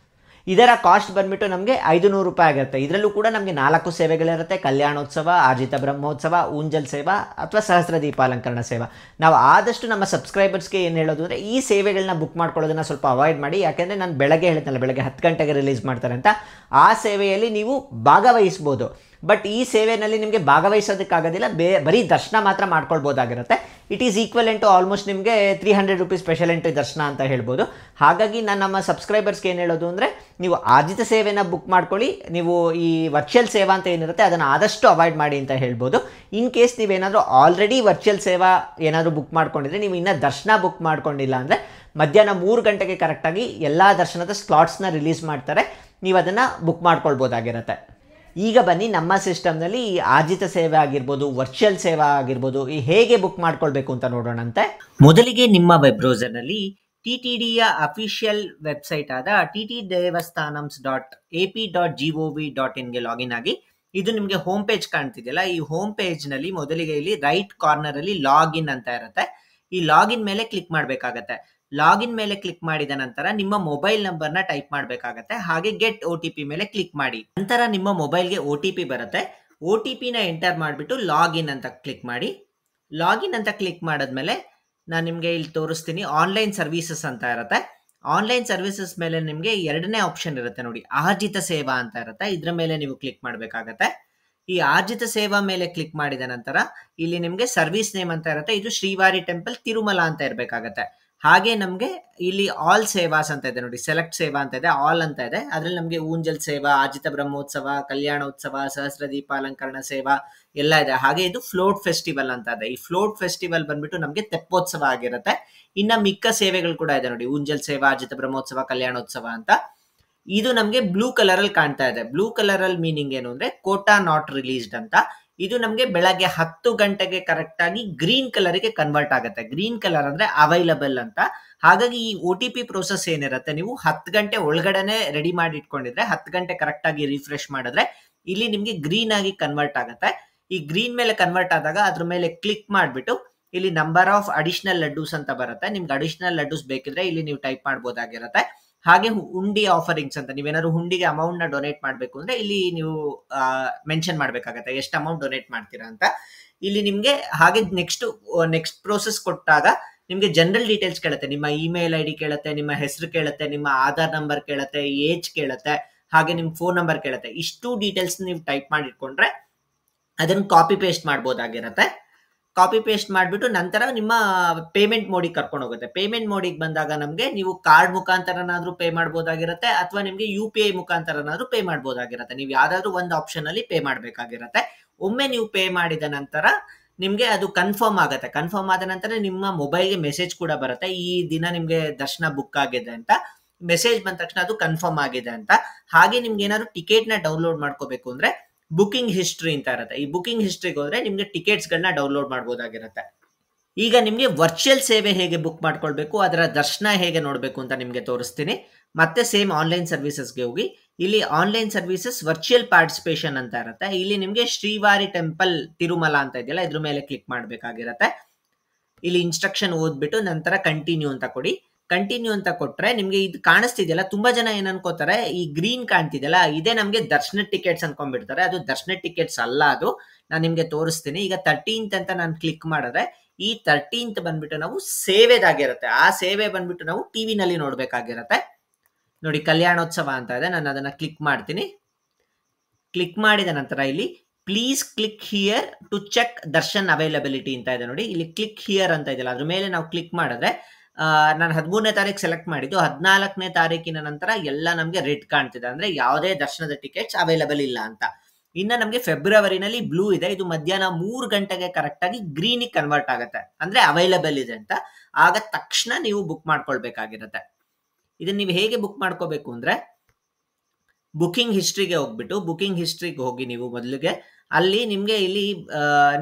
ಇದರ ಕಾಸ್ಟ್ ಬಂದುಬಿಟ್ಟು ನಮಗೆ 500 ರೂಪಾಯಿ ಆಗುತ್ತೆ. ಇದರಲ್ಲೂ ಕೂಡ ನಮಗೆ 4 ಸೇವೆಗಳಿರುತ್ತೆ: ಕಲ್ಯಾಣೋತ್ಸವ, ಆರ್ಜಿತ ಬ್ರಹ್ಮೋತ್ಸವ, ಊಂಜಲ್ ಸೇವಾ ಅಥವಾ ಸಹಸ್ರ ದೀಪಾಲಂಕರಣ ಸೇವಾ. ನಾವು ಆದಷ್ಟು ನಮ್ಮ ಸಬ್ಸ್ಕ್ರೈಬರ್ಸ್ಗೆ ಏನು ಹೇಳೋದು ಅಂದರೆ ಈ ಸೇವೆಗಳನ್ನ ಬುಕ್ ಮಾಡ್ಕೊಳ್ಳೋದನ್ನು ಸ್ವಲ್ಪ ಅವಾಯ್ಡ್ ಮಾಡಿ. ಯಾಕೆಂದರೆ ನಾನು ಬೆಳಗ್ಗೆ ಹೇಳ್ತೇನಲ್ಲ, ಬೆಳಗ್ಗೆ 10 ಗಂಟೆಗೆ ರಿಲೀಸ್ ಮಾಡ್ತಾರೆ ಅಂತ, ಆ ಸೇವೆಯಲ್ಲಿ ನೀವು ಭಾಗವಹಿಸ್ಬೋದು. ಬಟ್ ಈ ಸೇವೆಯಲ್ಲಿ ನಿಮಗೆ ಭಾಗವಹಿಸೋದಕ್ಕಾಗೋದಿಲ್ಲ, ಬರೀ ದರ್ಶನ ಮಾತ್ರ ಮಾಡ್ಕೊಳ್ಬೋದಾಗಿರುತ್ತೆ. It is equivalent to almost ನಿಮಗೆ 300 ರೂಪೀಸ್ ಸ್ಪೆಷಲ್ ಎಂಟ್ರಿ ದರ್ಶನ ಅಂತ ಹೇಳ್ಬೋದು. ಹಾಗಾಗಿ ನಾನು ನಮ್ಮ ಸಬ್ಸ್ಕ್ರೈಬರ್ಸ್ಗೆ ಏನು ಹೇಳೋದು ಅಂದರೆ, ನೀವು ಆರ್ಜಿತ ಸೇವೆನ ಬುಕ್ ಮಾಡ್ಕೊಳ್ಳಿ. ನೀವು ಈ ವರ್ಚುವಲ್ ಸೇವಾ ಅಂತ ಏನಿರುತ್ತೆ ಅದನ್ನು ಆದಷ್ಟು ಅವಾಯ್ಡ್ ಮಾಡಿ ಅಂತ ಹೇಳ್ಬೋದು. ಇನ್ ಕೇಸ್ ನೀವೇನಾದರೂ ಆಲ್ರೆಡಿ ವರ್ಚುವಲ್ ಸೇವಾ ಏನಾದರೂ ಬುಕ್ ಮಾಡ್ಕೊಂಡಿದ್ರೆ, ನೀವು ಇನ್ನೂ ದರ್ಶನ ಬುಕ್ ಮಾಡ್ಕೊಂಡಿಲ್ಲ ಅಂದರೆ ಮಧ್ಯಾಹ್ನ 3 ಗಂಟೆಗೆ ಕರೆಕ್ಟಾಗಿ ಎಲ್ಲ ದರ್ಶನದ ಸ್ಲಾಟ್ಸ್ನ ರಿಲೀಸ್ ಮಾಡ್ತಾರೆ. ನೀವು ಅದನ್ನು ಬುಕ್ ಮಾಡ್ಕೊಳ್ಬೋದಾಗಿರುತ್ತೆ. ಈಗ ಬನ್ನಿ ನಮ್ಮ ಸಿಸ್ಟಮ್ನಲ್ಲಿ ಈ ಆರ್ಜಿತ ಸೇವೆ ಆಗಿರ್ಬೋದು, ವರ್ಚುವಲ್ ಸೇವಾ ಆಗಿರ್ಬೋದು, ಈ ಹೇಗೆ ಬುಕ್ ಮಾಡ್ಕೊಳ್ಬೇಕು ಅಂತ ನೋಡೋಣಂತೆ. ಮೊದಲಿಗೆ ನಿಮ್ಮ ವೆಬ್ ಬ್ರೌಸರ್ನಲ್ಲಿ TTDಯ ಅಫಿಷಿಯಲ್ ವೆಬ್ಸೈಟ್ ಆದ ttdevastanams.ap.gov.in ಲಾಗಿನ್ ಆಗಿ. ಇದು ನಿಮಗೆ ಹೋಮ್ ಪೇಜ್ ಕಾಣ್ತಿದೆಯಲ್ಲ, ಈ ಹೋಮ್ ಪೇಜ್ನಲ್ಲಿ ಮೊದಲಿಗೆ ಇಲ್ಲಿ ರೈಟ್ ಕಾರ್ನರಲ್ಲಿ ಲಾಗಿನ್ ಅಂತ ಇರುತ್ತೆ. ಈ ಲಾಗಿನ್ ಮೇಲೆ ಕ್ಲಿಕ್ ಮಾಡಬೇಕಾಗತ್ತೆ. ಲಾಗಿನ್ ಮೇಲೆ ಕ್ಲಿಕ್ ಮಾಡಿದ ನಂತರ ನಿಮ್ಮ ಮೊಬೈಲ್ ನಂಬರ್ನ ಟೈಪ್ ಮಾಡಬೇಕಾಗತ್ತೆ. ಹಾಗೆ ಗೆಟ್ OTP ಮೇಲೆ ಕ್ಲಿಕ್ ಮಾಡಿ. ನಂತರ ನಿಮ್ಮ ಮೊಬೈಲ್ಗೆ OTP ಬರುತ್ತೆ. OTPನ ಎಂಟರ್ ಮಾಡಿಬಿಟ್ಟು ಲಾಗಿನ್ ಅಂತ ಕ್ಲಿಕ್ ಮಾಡಿ. ಲಾಗಿನ್ ಅಂತ ಕ್ಲಿಕ್ ಮಾಡಿದ್ಮೇಲೆ ನಾನು ನಿಮಗೆ ಇಲ್ಲಿ ತೋರಿಸ್ತೀನಿ, ಆನ್ಲೈನ್ ಸರ್ವೀಸಸ್ ಅಂತ ಇರುತ್ತೆ. ಆನ್ಲೈನ್ ಸರ್ವೀಸಸ್ ಮೇಲೆ ನಿಮಗೆ 2ನೇ ಆಪ್ಷನ್ ಇರುತ್ತೆ ನೋಡಿ, ಆರ್ಜಿತ ಸೇವಾ ಅಂತ ಇರುತ್ತೆ. ಇದರ ಮೇಲೆ ನೀವು ಕ್ಲಿಕ್ ಮಾಡಬೇಕಾಗತ್ತೆ. ಈ ಆರ್ಜಿತ ಸೇವಾ ಮೇಲೆ ಕ್ಲಿಕ್ ಮಾಡಿದ ನಂತರ ಇಲ್ಲಿ ನಿಮಗೆ ಸರ್ವಿಸ್ ನೇಮ್ ಅಂತ ಇರುತ್ತೆ. ಇದು ಶ್ರೀವಾರಿ ಟೆಂಪಲ್ ತಿರುಮಲ ಅಂತ ಇರಬೇಕಾಗತ್ತೆ. ಹಾಗೆ ನಮಗೆ ಇಲ್ಲಿ ಆಲ್ ಸೇವಾಸ್ ಅಂತ ಇದೆ ನೋಡಿ, ಸೆಲೆಕ್ಟ್ ಸೇವಾ ಅಂತ ಇದೆ, ಆಲ್ ಅಂತ ಇದೆ. ಅದರಲ್ಲಿ ನಮಗೆ ಊಂಜಲ್ ಸೇವಾ, ಆರ್ಜಿತ ಬ್ರಹ್ಮೋತ್ಸವ, ಕಲ್ಯಾಣೋತ್ಸವ, ಸಹಸ್ರ ದೀಪಾಲಂಕರಣ ಸೇವಾ ಎಲ್ಲ ಇದೆ. ಹಾಗೆ ಇದು ಫ್ಲೋಟ್ ಫೆಸ್ಟಿವಲ್ ಅಂತ ಇದೆ. ಈ ಫ್ಲೋಟ್ ಫೆಸ್ಟಿವಲ್ ಬಂದ್ಬಿಟ್ಟು ನಮಗೆ ತೆಪ್ಪೋತ್ಸವ ಆಗಿರುತ್ತೆ. ಇನ್ನು ಮಿಕ್ಕ ಸೇವೆಗಳು ಕೂಡ ಇದೆ ನೋಡಿ, ಊಂಜಲ್ ಸೇವಾ, ಆರ್ಜಿತ ಬ್ರಹ್ಮೋತ್ಸವ, ಕಲ್ಯಾಣೋತ್ಸವ ಅಂತ. ಇದು ನಮಗೆ ಬ್ಲೂ ಕಲರ್ ಅಲ್ಲಿ ಕಾಣ್ತಾ ಇದೆ. ಬ್ಲೂ ಕಲರ್ ಅಲ್ಲಿ ಮೀನಿಂಗ್ ಏನು ಅಂದ್ರೆ ಕೋಟಾ ನಾಟ್ ರಿಲೀಸ್ಡ್ ಅಂತ. ಇದು ನಮಗೆ ಬೆಳಗ್ಗೆ 10 ಗಂಟೆಗೆ ಕರೆಕ್ಟ್ ಆಗಿ ಗ್ರೀನ್ ಕಲರ್ಗೆ ಕನ್ವರ್ಟ್ ಆಗುತ್ತೆ. ಗ್ರೀನ್ ಕಲರ್ ಅಂದ್ರೆ ಅವೈಲಬಲ್ ಅಂತ. ಹಾಗಾಗಿ ಈ OTP ಪ್ರೋಸೆಸ್ ಏನಿರುತ್ತೆ, ನೀವು 10 ಗಂಟೆ ಒಳಗಡೆನೆ ರೆಡಿ ಮಾಡಿ ಇಟ್ಕೊಂಡಿದ್ರೆ 10 ಗಂಟೆ ಕರೆಕ್ಟ್ ಆಗಿ ರಿಫ್ರೆಶ್ ಮಾಡಿದ್ರೆ ಇಲ್ಲಿ ನಿಮಗೆ ಗ್ರೀನ್ ಆಗಿ ಕನ್ವರ್ಟ್ ಆಗುತ್ತೆ. ಈ ಗ್ರೀನ್ ಮೇಲೆ ಕನ್ವರ್ಟ್ ಆದಾಗ ಅದ್ರ ಮೇಲೆ ಕ್ಲಿಕ್ ಮಾಡಿಬಿಟ್ಟು ಇಲ್ಲಿ ನಂಬರ್ ಆಫ್ ಅಡಿಷನಲ್ ಲಡ್ಡೂಸ್ ಅಂತ ಬರುತ್ತೆ. ನಿಮ್ಗೆ ಅಡಿಷನಲ್ ಲಡ್ಡೂಸ್ ಬೇಕಿದ್ರೆ ಇಲ್ಲಿ ನೀವು ಟೈಪ್ ಮಾಡ್ಬೋದಾಗಿರುತ್ತೆ. ಹಾಗೆ ಹುಂಡಿ ಆಫರಿಂಗ್ಸ್ ಅಂತ, ನೀವೇನಾದ್ರು ಹುಂಡಿಗೆ ಅಮೌಂಟ್ ನ ಡೊನೇಟ್ ಮಾಡಬೇಕು ಅಂದ್ರೆ ಇಲ್ಲಿ ನೀವು ಮೆನ್ಷನ್ ಮಾಡ್ಬೇಕಾಗತ್ತೆ ಎಷ್ಟು ಅಮೌಂಟ್ ಡೊನೇಟ್ ಮಾಡ್ತೀರಾ ಅಂತ. ಇಲ್ಲಿ ನಿಮ್ಗೆ ಹಾಗೆ ನೆಕ್ಸ್ಟ್ ಪ್ರೋಸೆಸ್ ಕೊಟ್ಟಾಗ ನಿಮ್ಗೆ ಜನರಲ್ ಡೀಟೇಲ್ಸ್ ಕೇಳುತ್ತೆ. ನಿಮ್ಮ ಇಮೇಲ್ ID ಕೇಳುತ್ತೆ, ನಿಮ್ಮ ಹೆಸರು ಕೇಳುತ್ತೆ, ನಿಮ್ಮ ಆಧಾರ್ ನಂಬರ್ ಕೇಳುತ್ತೆ, ಏಜ್ ಕೇಳುತ್ತೆ, ಹಾಗೆ ನಿಮ್ಮ ಫೋನ್ ನಂಬರ್ ಕೇಳುತ್ತೆ. ಇಷ್ಟು ಡೀಟೇಲ್ಸ್ ನೀವು ಟೈಪ್ ಮಾಡಿ ಇಟ್ಕೊಂಡ್ರೆ ಅದನ್ನು ಕಾಪಿ ಪೇಸ್ಟ್ ಮಾಡ್ಬೋದಾಗಿರುತ್ತೆ. ಕಾಪಿ ಪೇಸ್ಟ್ ಮಾಡಿಬಿಟ್ಟು ನಂತರ ನಿಮ್ಮ ಪೇಮೆಂಟ್ ಮೋಡಿಗೆ ಕರ್ಕೊಂಡು ಹೋಗುತ್ತೆ. ಪೇಮೆಂಟ್ ಮೋಡಿಗೆ ಬಂದಾಗ ನಮಗೆ ನೀವು ಕಾರ್ಡ್ ಮುಖಾಂತರನಾದ್ರೂ ಪೇ ಮಾಡ್ಬೋದಾಗಿರುತ್ತೆ, ಅಥವಾ ನಿಮಗೆ UPI ಮುಖಾಂತರನಾದ್ರೂ ಪೇ ಮಾಡ್ಬೋದಾಗಿರುತ್ತೆ. ನೀವು ಯಾವ್ದಾದ್ರು ಒಂದು ಆಪ್ಷನ್ ಅಲ್ಲಿ ಪೇ ಮಾಡಬೇಕಾಗಿರುತ್ತೆ. ಒಮ್ಮೆ ನೀವು ಪೇ ಮಾಡಿದ ನಂತರ ನಿಮಗೆ ಅದು ಕನ್ಫರ್ಮ್ ಆಗುತ್ತೆ. ಕನ್ಫರ್ಮ್ ಆದ ನಂತರ ನಿಮ್ಮ ಮೊಬೈಲ್ಗೆ ಮೆಸೇಜ್ ಕೂಡ ಬರುತ್ತೆ, ಈ ದಿನ ನಿಮಗೆ ದರ್ಶನ ಬುಕ್ ಆಗಿದೆ ಅಂತ. ಮೆಸೇಜ್ ಬಂದ ತಕ್ಷಣ ಅದು ಕನ್ಫರ್ಮ್ ಆಗಿದೆ ಅಂತ. ಹಾಗೆ ನಿಮ್ಗೆ ಏನಾದ್ರು ಟಿಕೆಟ್ ನ ಡೌನ್ಲೋಡ್ ಮಾಡ್ಕೋಬೇಕು ಅಂದ್ರೆ ಬುಕಿಂಗ್ ಹಿಸ್ಟ್ರಿ ಅಂತ ಇರುತ್ತೆ. ಈ ಬುಕಿಂಗ್ ಹಿಸ್ಟ್ರಿಗೆ ಹೋದ್ರೆ ನಿಮ್ಗೆ ಟಿಕೆಟ್ಸ್ ಗಳನ್ನ ಡೌನ್ಲೋಡ್ ಮಾಡಬಹುದಾಗಿರುತ್ತೆ. ಈಗ ನಿಮ್ಗೆ ವರ್ಚುವಲ್ ಸೇವೆ ಹೇಗೆ ಬುಕ್ ಮಾಡ್ಕೊಳ್ಬೇಕು, ಅದರ ದರ್ಶನ ಹೇಗೆ ನೋಡಬೇಕು ಅಂತ ನಿಮ್ಗೆ ತೋರಿಸ್ತೀನಿ. ಮತ್ತೆ ಸೇಮ್ ಆನ್ಲೈನ್ ಸರ್ವಿಸಸ್ಗೆ ಹೋಗಿ ಇಲ್ಲಿ ಆನ್ಲೈನ್ ಸರ್ವಿಸಸ್ ವರ್ಚುವಲ್ ಪಾರ್ಟಿಸಿಪೇಷನ್ ಅಂತ ಇರುತ್ತೆ. ಇಲ್ಲಿ ನಿಮ್ಗೆ ಶ್ರೀವಾರಿ ಟೆಂಪಲ್ ತಿರುಮಲ ಅಂತ ಇದೆಯಲ್ಲ, ಇದ್ರ ಮೇಲೆ ಕ್ಲಿಕ್ ಮಾಡಬೇಕಾಗಿರುತ್ತೆ. ಇಲ್ಲಿ ಇನ್ಸ್ಟ್ರಕ್ಷನ್ ಓದ್ಬಿಟ್ಟು ನಂತರ ಕಂಟಿನ್ಯೂ ಅಂತ ಕೊಡಿ. ಕಂಟಿನ್ಯೂ ಅಂತ ಕೊಟ್ರೆ ನಿಮ್ಗೆ ಇದು ಕಾಣಿಸ್ತಿದೆಯಲ್ಲ, ತುಂಬಾ ಜನ ಏನ್ ಅನ್ಕೋತಾರೆ, ಈ ಗ್ರೀನ್ ಕಾಣ್ತಿದೆಯಲ್ಲ ಇದೇ ನಮ್ಗೆ ದರ್ಶನ ಟಿಕೆಟ್ಸ್ ಅನ್ಕೊಂಡ್ಬಿಡ್ತಾರೆ. ಅದು ದರ್ಶನ ಟಿಕೆಟ್ಸ್ ಅಲ್ಲ, ಅದು ನಾನು ನಿಮ್ಗೆ ತೋರಿಸ್ತೀನಿ. ಈಗ 13th ಅಂತ ನಾನು ಕ್ಲಿಕ್ ಮಾಡಿದ್ರೆ ಈ 13th ಬಂದ್ಬಿಟ್ಟು ನಾವು ಸೇವೆದಾಗಿರುತ್ತೆ. ಆ ಸೇವೆ ಬಂದ್ಬಿಟ್ಟು ನಾವು ಟಿವಿನಲ್ಲಿ ನೋಡ್ಬೇಕಾಗಿರುತ್ತೆ ನೋಡಿ. ಕಲ್ಯಾಣೋತ್ಸವ ಅಂತ ಇದೆ, ನಾನು ಅದನ್ನ ಕ್ಲಿಕ್ ಮಾಡ್ತೀನಿ. ಕ್ಲಿಕ್ ಮಾಡಿದ ನಂತರ ಇಲ್ಲಿ please click here to check darshan availability ಅಂತ ಇದೆ ನೋಡಿ. ಇಲ್ಲಿ ಕ್ಲಿಕ್ ಹಿಯರ್ ಅಂತ ಇದೆಯಲ್ಲ, ಅದ್ರ ಮೇಲೆ ನಾವು ಕ್ಲಿಕ್ ಮಾಡಿದ್ರೆ ನಾನು 13ನೇ ತಾರೀಕು ಸೆಲೆಕ್ಟ್ ಮಾಡಿದ್ದು, 14ನೇ ತಾರೀಕಿನ ನಂತರ ಎಲ್ಲ ನಮಗೆ ರೆಡ್ ಕಾಣ್ತಿದೆ, ಅಂದ್ರೆ ಯಾವುದೇ ದರ್ಶನದ ಟಿಕೆಟ್ಸ್ ಅವೈಲಬಲ್ ಇಲ್ಲ ಅಂತ. ಇನ್ನು ನಮಗೆ ಫೆಬ್ರವರಿನಲ್ಲಿ ಬ್ಲೂ ಇದೆ, ಇದು ಮಧ್ಯಾಹ್ನ 3 ಗಂಟೆಗೆ ಕರೆಕ್ಟ್ ಆಗಿ ಗ್ರೀನಿಗೆ ಕನ್ವರ್ಟ್ ಆಗುತ್ತೆ, ಅಂದ್ರೆ ಅವೈಲಬಲ್ ಇದೆ ಅಂತ. ಆಗ ತಕ್ಷಣ ನೀವು ಬುಕ್ ಮಾಡ್ಕೊಳ್ಬೇಕಾಗಿರುತ್ತೆ. ಇದನ್ನ ನೀವು ಹೇಗೆ ಬುಕ್ ಮಾಡ್ಕೋಬೇಕು ಅಂದ್ರೆ ಬುಕಿಂಗ್ ಹಿಸ್ಟ್ರಿಗೆ ಹೋಗ್ಬಿಟ್ಟು ಬುಕಿಂಗ್ ಹಿಸ್ಟ್ರಿಗೆ ಹೋಗಿ ನೀವು ಮೊದಲಿಗೆ ಅಲ್ಲಿ ನಿಮಗೆ ಇಲ್ಲಿ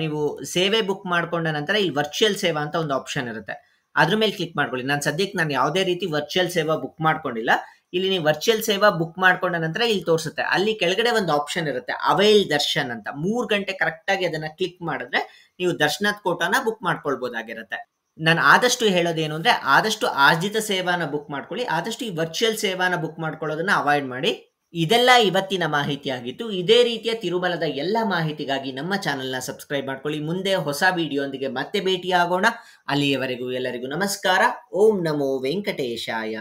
ನೀವು ಸೇವೆ ಬುಕ್ ಮಾಡ್ಕೊಂಡ ನಂತರ ಇಲ್ಲಿ ವರ್ಚುವಲ್ ಸೇವಾ ಅಂತ ಒಂದು ಆಪ್ಷನ್ ಇರುತ್ತೆ. ಅದ್ರ ಮೇಲೆ ಕ್ಲಿಕ್ ಮಾಡ್ಕೊಳ್ಳಿ. ನಾನು ಯಾವುದೇ ರೀತಿ ವರ್ಚುವಲ್ ಸೇವಾ ಬುಕ್ ಮಾಡ್ಕೊಂಡಿಲ್ಲ. ಇಲ್ಲಿ ನೀವು ವರ್ಚುವಲ್ ಸೇವಾ ಬುಕ್ ಮಾಡ್ಕೊಂಡ ನಂತರ ಇಲ್ಲಿ ತೋರಿಸುತ್ತೆ. ಅಲ್ಲಿ ಕೆಳಗಡೆ ಒಂದು ಆಪ್ಷನ್ ಇರುತ್ತೆ ಅವೈಲ್ ದರ್ಶನ್ ಅಂತ. 3 ಗಂಟೆ ಕರೆಕ್ಟ್ ಆಗಿ ಅದನ್ನ ಕ್ಲಿಕ್ ಮಾಡಿದ್ರೆ ನೀವು ದರ್ಶನದ ಕೋಟಾನ ಬುಕ್ ಮಾಡ್ಕೊಳ್ಬಹುದಾಗಿರುತ್ತೆ. ನಾನು ಆದಷ್ಟು ಹೇಳೋದೇನು ಅಂದ್ರೆ ಆದಷ್ಟು ಆರ್ಜಿತ ಸೇವಾನ ಬುಕ್ ಮಾಡ್ಕೊಳ್ಳಿ. ಆದಷ್ಟು ಈ ವರ್ಚುವಲ್ ಸೇವಾನ ಬುಕ್ ಮಾಡ್ಕೊಳ್ಳೋದನ್ನ ಅವಾಯ್ಡ್ ಮಾಡಿ. ಇದೆಲ್ಲ ಇವತ್ತಿನ ಮಾಹಿತಿ ಆಗಿತ್ತು. ಇದೇ ರೀತಿಯ ತಿರುಮಲದ ಎಲ್ಲ ಮಾಹಿತಿಗಾಗಿ ನಮ್ಮ ಚಾನೆಲ್ನ ಸಬ್ಸ್ಕ್ರೈಬ್ ಮಾಡ್ಕೊಳ್ಳಿ. ಮುಂದೆ ಹೊಸ ವಿಡಿಯೋಂದಿಗೆ ಮತ್ತೆ ಭೇಟಿಯಾಗೋಣ. ಅಲ್ಲಿಯವರೆಗೂ ಎಲ್ಲರಿಗೂ ನಮಸ್ಕಾರ. ಓಂ ನಮೋ ವೆಂಕಟೇಶಾಯ.